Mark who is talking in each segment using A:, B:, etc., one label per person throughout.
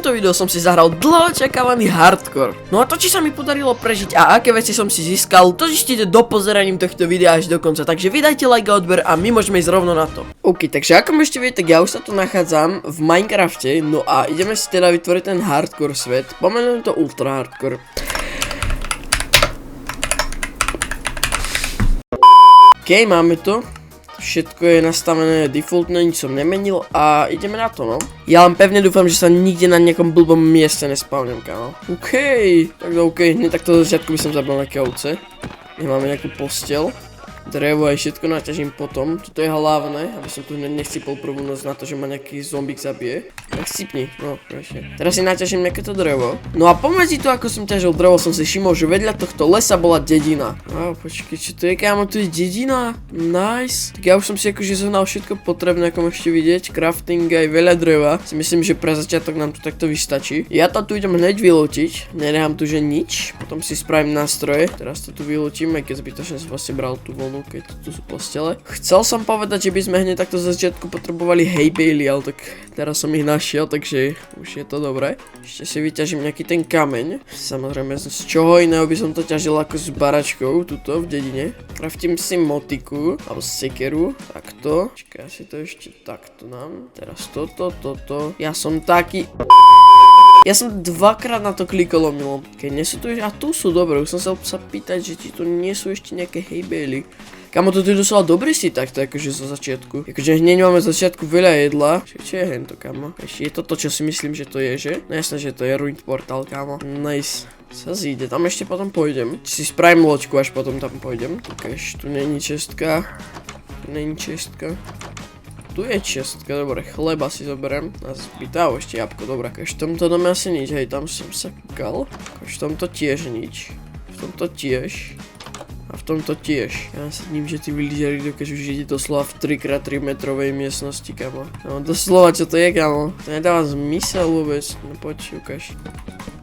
A: tomto videu som si zahral dlho očakávaný hardcore. No a to, či sa mi podarilo prežiť a aké veci som si získal, to zistíte do pozeraním tohto videa až do konca, takže vydajte like a odber a my môžeme ísť rovno na to. OK, takže ako môžete vidieť, tak ja už sa tu nachádzam v Minecrafte, no a ideme si teda vytvoriť ten hardcore svet, pomenujem to ultra hardcore. OK, máme to. Všetko je nastavené defaultne, nič som nemenil a ideme na to, no. Ja len pevne dúfam, že sa nikde na nejakom blbom mieste nespavnem, kámo. OK, tak OK, hneď takto do začiatku by som zabil nejaké ovce. Nemáme nejakú postel. Drevo aj všetko naťažím potom, toto je hlavné, aby som tu nechcípol prvú noc na to, že ma nejaký zombík zabije. Tak cípni, no, ešte. Teraz si naťažím nejaké to drevo. No a pomedzi to, ako som ťažil drevo, som si všimol, že vedľa tohto lesa bola dedina. Á, počkej, čo to je, kámo, tu je dedina? Nice. Tak ja už som si akože zohnal všetko potrebné, ako môžete vidieť, crafting aj veľa dreva. Si myslím, že pre začiatok nám to takto vystačí. Ja to tu idem hneď vylútiť, nenechám tu že nič, potom si spravím nástroje. Teraz to tu vylútim, aj keď zbytočne som vlastne bral tú voľnu, keď tu sú postele. Chcel som povedať, že by sme hneď takto za začiatku potrebovali hay bale, ale tak teraz som ich našiel, takže už je to dobré. Ešte si vyťažím nejaký ten kameň. Samozrejme, z čoho iného by som to ťažil ako s baračkou, tuto v dedine. Craftím si motiku, alebo sekeru, takto. Čakaj, si to ešte takto dám. Teraz toto. Ja som taký... Ja som dvakrát na to klikol omylom. Keď nie sú tu ešte... A tu sú dobré, už som sa pýtať, že či tu nie sú ešte nejaké hay bale. Kamo, toto je doslova dobrý si takto, akože zo začiatku. Akože hneď máme z začiatku veľa jedla. Čo je hento, kamo? Ešte je to to, čo si myslím, že to je, že? No jasné, že to je ruined portal, kamo. Nice. Sa zíde, tam ešte potom pôjdem. Si spravím loďku, až potom tam pôjdem. Ukáž, tu není čestka. Tu není čestka. Tu je čestka, dobre, chleba si zoberiem. A zbytá ešte jabko, dobre. Ukáž, v tomto dome asi nič, hej, tam som sa kúkal. Ukáž, v tomto tiež nič. V tomto tiež. A v tomto tiež. Ja sa ním, že tí villageri dokážu žiť doslova v 3x3 metrovej miestnosti, kamo. No doslova, čo to je, kamo? To nedáva zmysel vôbec. No poď, ukáž.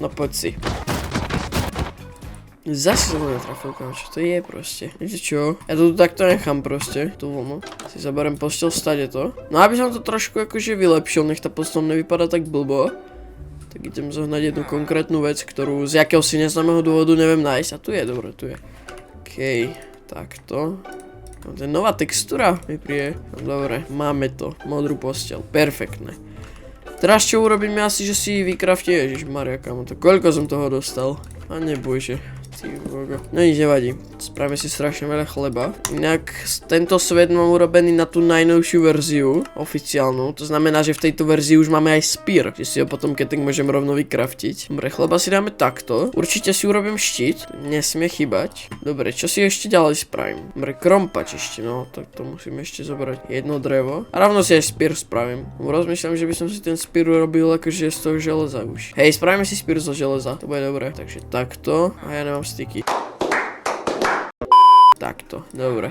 A: No poď si. Zase som netrafil, kamo, čo to je proste. Viete čo? Ja to tu takto nechám proste, tú vlnu. Si zaberiem postel, stade to. No aby som to trošku akože vylepšil, nech tá postel nevypadá tak blbo. Tak idem zohnať jednu konkrétnu vec, ktorú z jakého si neznámeho dôvodu neviem nájsť. A tu je, dobre, tu je. OK, takto. To je nová textúra, mi príde. No, dobre, máme to. Modrú postel, perfektné. Teraz čo urobíme asi, že si vykraftie, ježišmaria, kamo, to koľko som toho dostal. A nebojže. No nič nevadí, spravíme si strašne veľa chleba. Inak tento svet mám urobený na tú najnovšiu verziu, oficiálnu. To znamená, že v tejto verzii už máme aj spear, že si ho potom keď tak môžem rovno vykraftiť. Dobre, chleba si dáme takto. Určite si urobím štít, nesmie chýbať. Dobre, čo si ešte ďalej spravím? Dobre, krompač ešte, no, tak to musím ešte zobrať jedno drevo. A rovno si aj spear spravím. Rozmýšľam, že by som si ten spear urobil akože z toho železa už. Hej, spravíme si spear zo železa, to bude dobré. Takže takto, a ja nemám styky. Takto, dobre.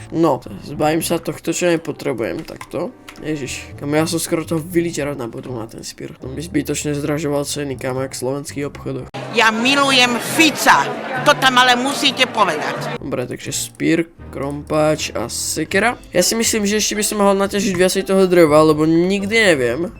A: No, zbavím sa tohto, čo nepotrebujem, takto. Ježiš, kam ja som skoro toho villagera nabudol na ten spear. To by zbytočne zdražoval ceny, kam jak v slovenských obchodoch.
B: Ja milujem Fica, to tam ale musíte povedať.
A: Dobre, takže spear, krompač a sekera. Ja si myslím, že ešte by som mohol naťažiť viacej toho dreva, lebo nikdy neviem.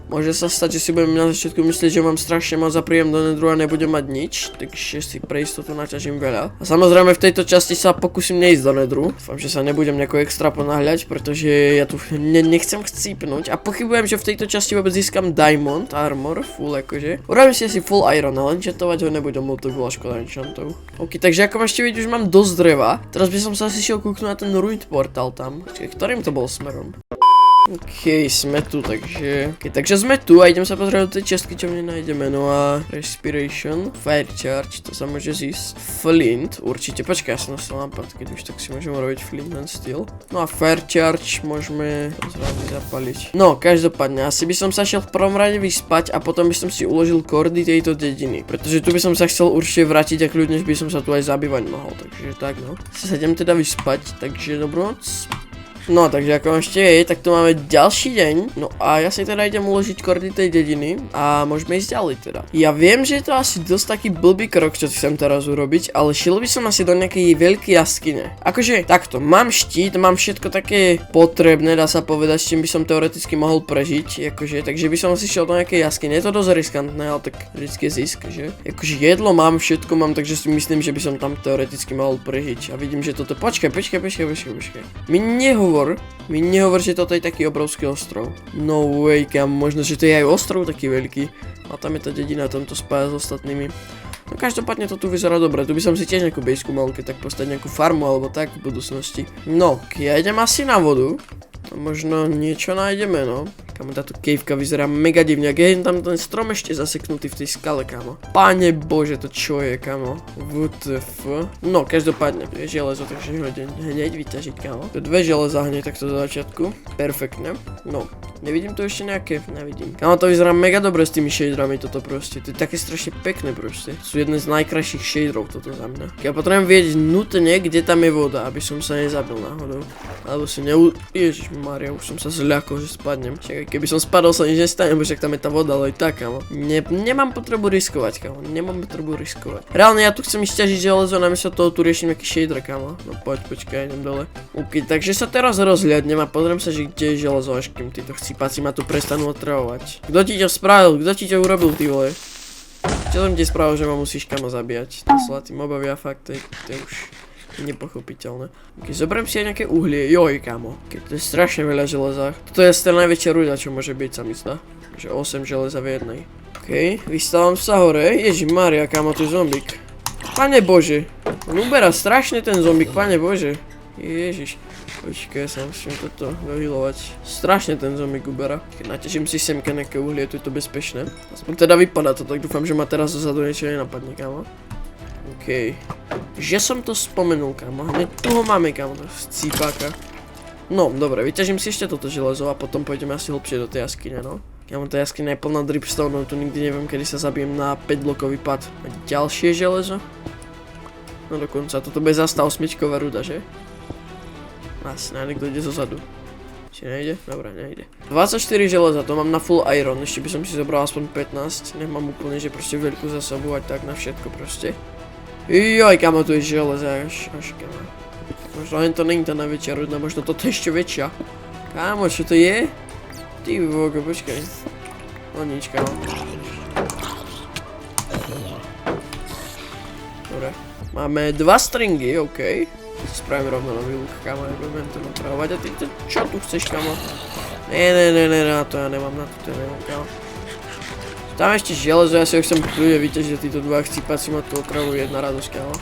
A: Môže sa stať, že si budem na začiatku myslieť, že mám strašne moc a príjem do nedru a nebudem mať nič, takže si pre istotu naťažím veľa. A samozrejme v tejto časti sa pokúsim neísť do nedru. Dúfam, že sa nebudem nejako extra ponáhľať, pretože ja tu nechcem chcípnuť a pochybujem, že v tejto časti vôbec získam diamond armor, full akože. Urobím si asi full iron, ale enchantovať ho nebudem, lebo to bola škoda enchantov. OK, takže ako ešte vidieť, už mám dosť dreva. Teraz by som sa asi šiel kúknúť na ten ruined portal tam. Ktorým to bol smerom? OK, sme tu, takže... Okay, takže sme tu a idem sa pozrieť do tej čestky, čo mne nájdeme. No a respiration, fire charge, to sa môže zísť. Flint, určite, počkaj, ja som nastal nápad, keď už tak si môžeme urobiť flint and steel. No a fire charge môžeme zrazu zapaliť. No, každopádne, asi by som sa šiel v prvom rade vyspať a potom by som si uložil kordy tejto dediny. Pretože tu by som sa chcel určite vrátiť a kľudne by som sa tu aj zabývať mohol, takže tak no. Sa idem teda vyspať, takže dobrú noc. No, takže ako ešte je, tak tu máme ďalší deň. No a ja si teda idem uložiť kordy tej dediny a môžeme ísť ďalej teda. Ja viem, že je to asi dosť taký blbý krok, čo chcem teraz urobiť, ale šiel by som asi do nejakej veľkej jaskyne. Akože takto, mám štít, mám všetko také potrebné, dá sa povedať, s čím by som teoreticky mohol prežiť, akože, takže by som asi šiel do nejakej jaskyne. Je to dosť riskantné, ale tak vždycky zisk, že? Akože jedlo mám, všetko mám, takže si myslím, že by som tam teoreticky mohol prežiť. A vidím, že toto, počkaj. Mi nehovor, že toto je taký obrovský ostrov. No way, kam, možno, že to je aj ostrov taký veľký. A tam je tá dedina, tam to spája s ostatnými. No každopádne to tu vyzerá dobre, tu by som si tiež nejakú bejsku mal, keď tak postaviť nejakú farmu alebo tak v budúcnosti. No, ja idem asi na vodu. A možno niečo nájdeme, no. Kamo, táto kejvka vyzerá mega divne. Ak je tam ten strom ešte zaseknutý v tej skale, kamo. Páne bože, to čo je, kamo. WTF. No, každopádne, tu je železo, takže ho hneď vyťažiť, kamo. To je 2 železa hneď takto do začiatku. Perfektne. No, nevidím tu ešte nejaké, nevidím. Kamo, to vyzerá mega dobre s tými shaderami, toto proste. To je také strašne pekné proste. Sú jedné z najkrajších shaderov toto za mňa. Ja potrebujem vedieť nutne, kde tam je voda, aby som sa nezabil náhodou. Alebo si Ježišmaria, už som sa zľakol, že spadnem. Čakaj, keby som spadol, sa nič nestane, bo však tam je tá voda, ale aj tak, kamo. Nemám potrebu riskovať, kamo. Nemám potrebu riskovať. Reálne ja tu chcem ísť ťažiť železo, namiesto toho tu riešim nejaký shader, kamo. No počkaj, idem dole. OK, takže sa teraz rozhľadnem a pozriem sa, že kde je železo, až kým títo chcípaci ma tu prestanú otravovať. Kto ti to spravil? Kto ti to urobil, ty vole? Čo som ti spravil, že ma musíš, kamo, zabíjať? To slatý mobovia, fakt, to je už nepochopiteľné. Keď zoberiem si aj nejaké uhlie, joj, kamo. Keď to je strašne veľa železa. Toto je asi tá najväčšia ruda, čo môže byť, sa mi zdá. Že 8 železa v jednej. OK, vystávam sa hore. Ježišmaria, kamo, tu je zombík. Pane bože. On uberá strašne ten zombík, pane bože. Ježiš. Počkaj, ja sa musím toto dohilovať. Strašne ten zombík uberá. Keď naťažím si semka nejaké uhlie, tu je to bezpečné. Aspoň teda vypadá to, tak dúfam, že ma teraz dozadu niečo nenapadne, kamo. OK. Že som to spomenul, kamo. Hneď tu ho máme, kamo, z cípáka. No, dobre, vyťažím si ešte toto železo a potom pôjdeme asi hlbšie do tej jaskyne, no. Kamo, tá jaskyňa je plná dripstoneov, tu nikdy neviem, kedy sa zabijem na 5-blokový pad. A ďalšie železo? No dokonca, toto bude zase tá 8-čková ruda, že? Asi niekto ide zozadu. Či nejde? Dobre, nejde. 24 železa, to mám na full iron, ešte by som si zobral aspoň 15. Nemám úplne, že proste veľkú zásobu, ať tak na všetko proste. Joj, kamo, tu je železa, až kamo. Možno len to není tá najväčšia ruda, možno toto ešte väčšia. Kámo, čo to je? Ty vogo, počkaj. No nič, kamo. Dobre. Máme 2 stringy, OK. Spravím rovno nový luk, kamo, nebudem to napravovať. A ty čo tu chceš, kamo? Ne, na to ja nemám, kamo. Tam ešte železo, ja si ho chcem kľudne vyťažiť, títo dva chcípaci ma tu otravujú, jedna radosť, kámo.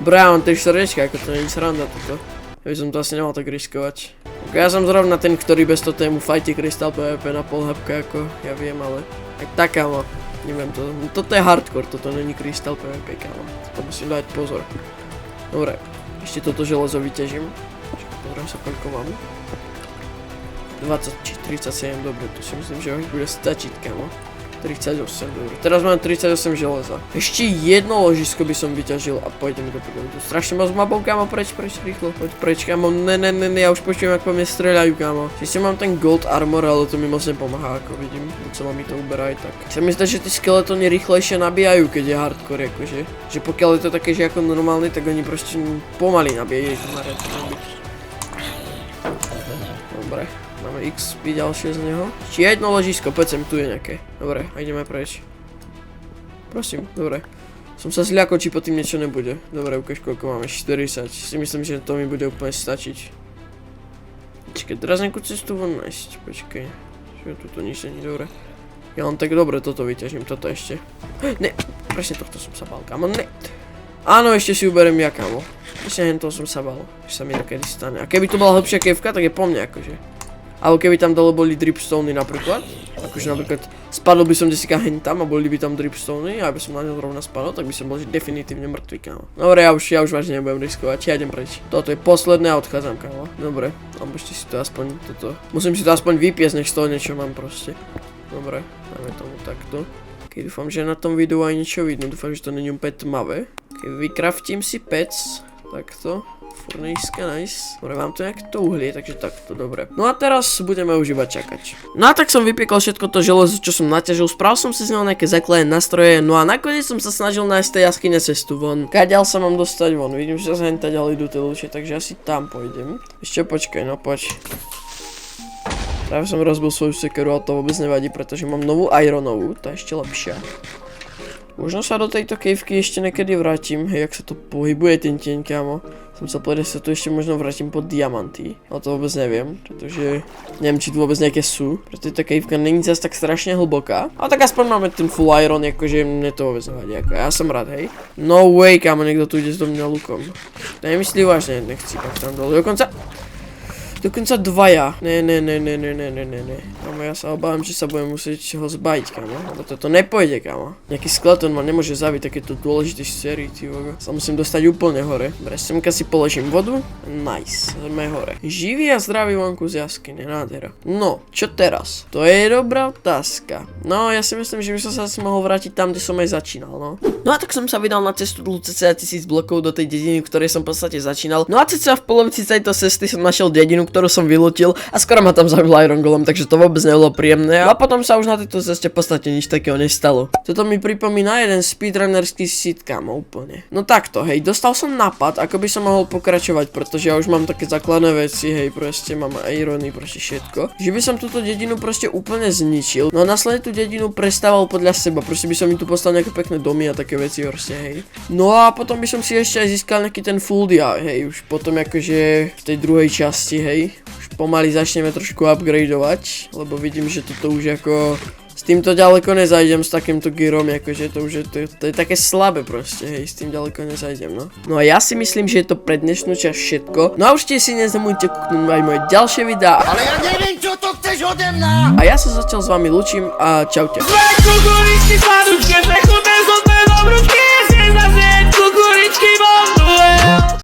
A: Bro, on 3 srdečka, ako to nie je sranda toto. Ja by som to asi nemal tak riskovať. Ja som zrovna ten, ktorý bez totému fajti Crystal PvP na pol hapka, ako ja viem, ale... Tak kámo, neviem to, toto je hardcore, toto není Crystal PvP, kámo. To musím dať pozor. Dobre, ešte toto železo vyťažím. Pozriem sa, koľko mám. 20 či 37, dobre, to si myslím, že už bude stačiť, kamo. 38, dobre. Teraz mám 38 železa. Ešte jedno ložisko by som vyťažil a pôjdem do pôjdu. Strašne moc mobov, kamo, preč, rýchlo. Poď preč, kamo, ne, ja už počujem, ako po mne streľajú, kamo. Sice mám ten gold armor, ale to mi moc nepomáha, ako vidím. Docela mi to uberá aj tak. Sa mi zdá, že tí skeletóny rýchlejšie nabíjajú, keď je hardcore, akože. Že pokiaľ je to také, že ako normálny, tak oni proste pomaly nabíjajú. Dobre. Máme XP ďalšie z neho. Či jedno ložisko, poď sem, tu je nejaké. Dobre, a ideme preč. Prosím, dobre. Som sa zľakol, či po tým niečo nebude. Dobre, ukáž, koľko máme, 40. Si myslím, že to mi bude úplne stačiť. Počkej, teraz nejakú cestu von nájsť. Počkej. Čo tuto nič není, dobre. Ja len tak dobre toto vyťažím, toto ešte. Ne, presne tohto som sa bál, kamo, ne. Áno, ešte si uberiem ja, kamo. Presne hen toho som sa bál, že sa mi takedy stane. A keby to bola hlbšia kevka, tak je po mne, akože. Alebo keby tam dole boli dripstony napríklad. Akože napríklad spadol by som desika hen tam a boli by tam dripstony a aby som na ňo zrovna spadol, tak by som bol definitívne mŕtvý, kámo. Dobre, ja už vážne nebudem riskovať, ja idem preč. Toto je posledné a odchádzam, kámo. Dobre, alebo ešte si to aspoň toto. Musím si to aspoň vypiesť, nech z toho niečo mám proste. Dobre, dáme tomu takto. Keď dúfam, že na tom videu aj niečo vidno, dúfam, že to není úplne tmavé. Keď vykraftím si pec, takto. Furnička, nice. Dobre, mám tu nejaké to uhlie, takže takto, dobre. No a teraz budeme už iba čakať. No a tak som vypiekol všetko to železo, čo som naťažil, spravil som si z neho nejaké základné nástroje, no a nakoniec som sa snažil nájsť tej jaskyne cestu von. Kaďal sa mám dostať von, vidím, že sa henta ďalej idú tie lúče, takže asi tam pôjdem. Ešte počkaj, no poď. Práve som rozbil svoju sekeru, ale to vôbec nevadí, pretože mám novú ironovú, tá je ešte lepšia. Možno sa do tejto kejvky ešte niekedy vrátim, hej, jak sa to pohybuje ten tieň, kámo. Som sa povedal, že sa tu ešte možno vrátim pod diamanty, ale to vôbec neviem, pretože neviem, či tu vôbec nejaké sú, pretože tá kejvka není zase tak strašne hlboká. Ale tak aspoň máme ten full iron, akože mne to vôbec nevadí, ako ja som rád, hej. No way, kámo, niekto tu ide s do mňa lukom. Nemyslí vážne, nechci pak tam dole, Dokonca dvaja. Ne. Kámo, ja sa obávam, že sa budem musieť ho zbaviť, kámo. Lebo toto nepôjde, kámo. Nejaký skeleton ma nemôže zabiť takéto dôležité série, ty vogo. Sa musím dostať úplne hore. Dobre, semka si položím vodu. Nice. Sme hore. Živý a zdravý vonku z jaskyne, nádhera. No, čo teraz? To je dobrá otázka. No, ja si myslím, že by som sa mohol vrátiť tam, kde som aj začínal, no. No a tak som sa vydal na cestu dlhú cca 1000 blokov do tej dediny, v ktorej som v podstate začínal. No a cca v polovici tejto cesty som našiel dedinu, ktorú som vylutil a skoro ma tam zabil Iron Golem, takže to vôbec nebolo príjemné. A potom sa už na tejto ceste v podstate nič takého nestalo. Toto mi pripomína jeden speedrunnerský sit, kámo, úplne. No takto, hej, dostal som nápad, ako by som mohol pokračovať, pretože ja už mám také základné veci, hej, proste mám irony, proste všetko. Že by som túto dedinu proste úplne zničil. No a následne tú dedinu prestával podľa seba, proste by som mi tu postavil nejaké pekné domy a také veci, proste, hej. No a potom by som si ešte aj získal nejaký ten full dia, hej, už potom akože v tej druhej časti, hej. Už pomaly začneme trošku upgradeovať, lebo vidím, že toto už ako s týmto ďaleko nezajdem, s takýmto gearom, akože to už je, to je také slabé proste, hej, s tým ďaleko nezajdem, no. No a ja si myslím, že je to pre dnešnú časť všetko. No a určite si nezabudnite kúknúť aj moje ďalšie videá.
C: Ale ja neviem, čo to chceš ode mňa!
A: A ja sa zatiaľ s vami lúčim a čaute.
C: Zlé kukuličky padú, všetné chudé